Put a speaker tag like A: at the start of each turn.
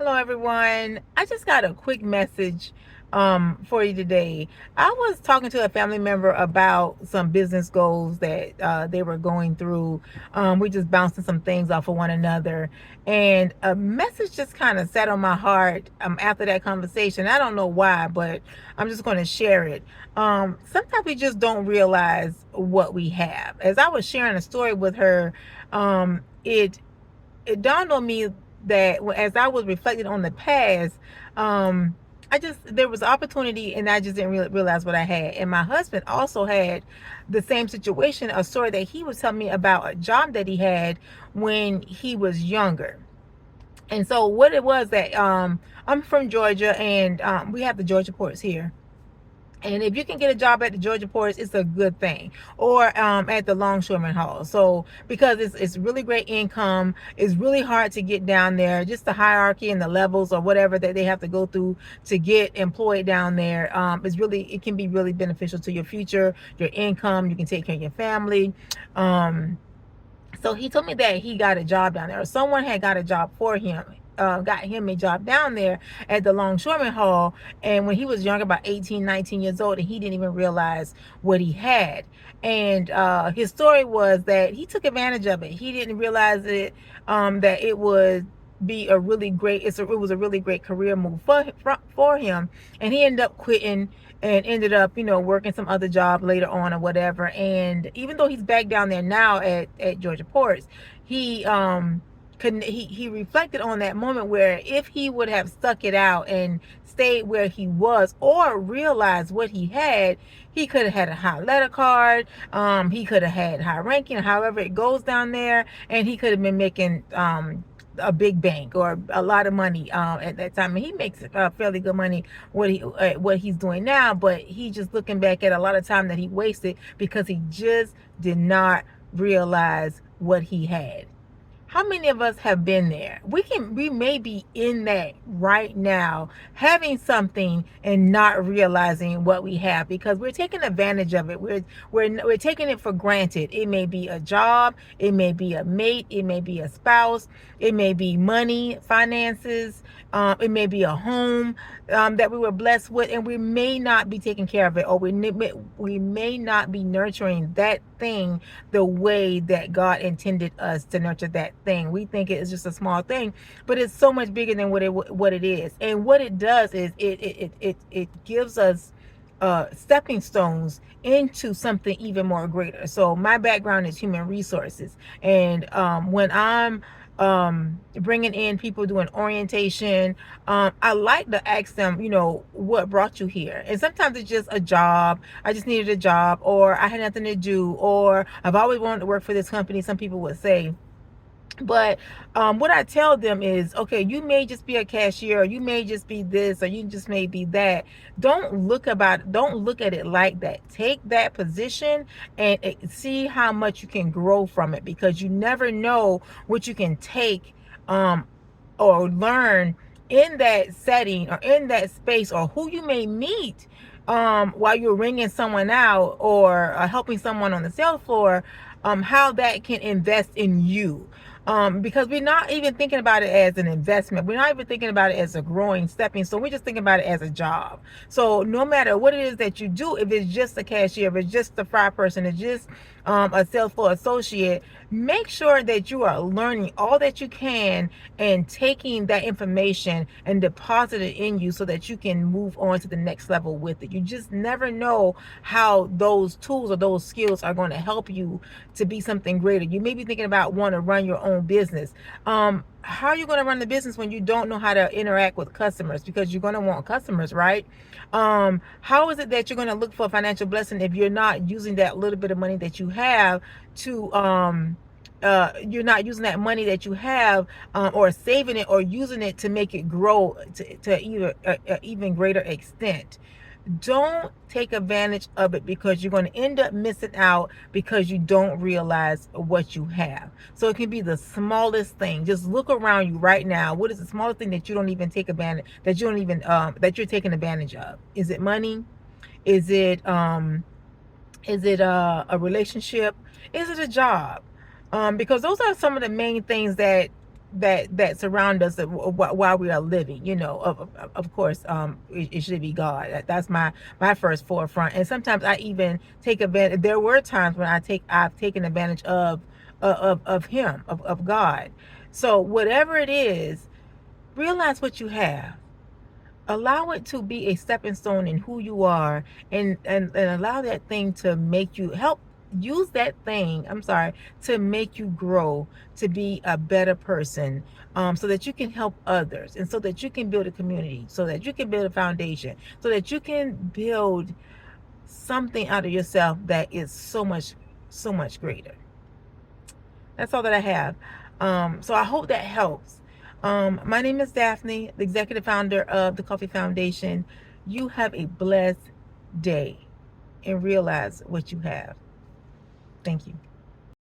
A: Hello, everyone. I just got a quick message for you today. I was talking to a family member about some business goals that they were going through. We just bouncing some things off of one another, and a message just kind of sat on my heart after that conversation. I don't know why, but I'm just going to share it. Sometimes we just don't realize what we have. As I was sharing a story with her, it dawned on me that as I was reflecting on the past, I just there was opportunity and I just didn't realize what I had. And my husband also had the same situation, a story that he was telling me about a job that he had when he was younger. And so what it was that I'm from Georgia, and we have the Georgia ports here. And if you can get a job at the Georgia ports, it's a good thing. Or at the Longshoreman Hall. So because it's really great income, it's really hard to get down there. Just the hierarchy and the levels or whatever that they have to go through to get employed down there it can be really beneficial to your future, your income. You can take care of your family. So he told me that he got a job down there, or someone had got a job for him, got him a job down there at the Longshoreman Hall. And when he was young, about 18, 19 years old, and he didn't even realize what he had. And his story was that he took advantage of it. He didn't realize that it would be a really great it was a really great career move for him, and he ended up quitting and ended up working some other job later on or whatever. And even though he's back down there now at Georgia Ports, he couldn't he reflected on that moment where if he would have stuck it out and stayed where he was, or realized what he had, he could have had a high letter card. He could have had high ranking, however it goes down there, and he could have been making a big bank or a lot of money at that time. And he makes fairly good money what he's doing now, but he just looking back at a lot of time that he wasted because he just did not realize what he had. How many of us have been there? We may be in that right now, having something and not realizing what we have because we're taking advantage of it. We're taking it for granted. It may be a job, it may be a mate, it may be a spouse, it may be money, finances, it may be a home that we were blessed with, and we may not be taking care of it, or we may not be nurturing that thing the way that God intended us to nurture that thing. We think it is just a small thing, but it's so much bigger than what it is. And what it does is it gives us stepping stones into something even more greater. So my background is human resources, and when I'm bringing in people doing orientation, I like to ask them, what brought you here? And sometimes it's just a job. I just needed a job, or I had nothing to do, or I've always wanted to work for this company, some people would say. But what I tell them is, okay, you may just be a cashier, or you may just be this, or you just may be that. Don't look at it like that. Take that position and see how much you can grow from it, because you never know what you can take or learn in that setting or in that space, or who you may meet while you're ringing someone out, or helping someone on the sales floor, how that can invest in you. Because we're not even thinking about it as an investment. We're not even thinking about it as a growing stepping stone. We're just thinking about it as a job. So no matter what it is that you do, if it's just a cashier, if it's just a fry person, it's just a sales floor associate, make sure that you are learning all that you can and taking that information and deposit it in you so that you can move on to the next level with it. You just never know how those tools or those skills are going to help you to be something greater. You may be thinking about wanting to run your own business. How are you going to run the business when you don't know how to interact with customers? Because you're going to want customers, right? How is it that you're going to look for a financial blessing if you're not using that little bit of money that you have to you're not using that money that you have, or saving it or using it to make it grow to either even greater extent? Don't take advantage of it, because you're going to end up missing out because you don't realize what you have. So it can be the smallest thing. Just look around you right now. What is the smallest thing that you don't even take advantage, that you don't even that you're taking advantage of? Is it money? Is it a relationship? Is it a job? Because those are some of the main things that that surround us while we are living. Of course, it should be God. That's my first forefront. And sometimes I even take advantage. There were times when I've taken advantage of him, of God. So whatever it is, realize what you have. Allow it to be a stepping stone in who you are, and allow that thing to make you help. Use that thing, I'm sorry, to make you grow, to be a better person, so that you can help others, and so that you can build a community, so that you can build a foundation, so that you can build something out of yourself that is so much greater. That's all that I have. So I hope that helps. My name is Daphne, the executive founder of the Coffee Foundation. You have a blessed day and realize what you have. Thank you.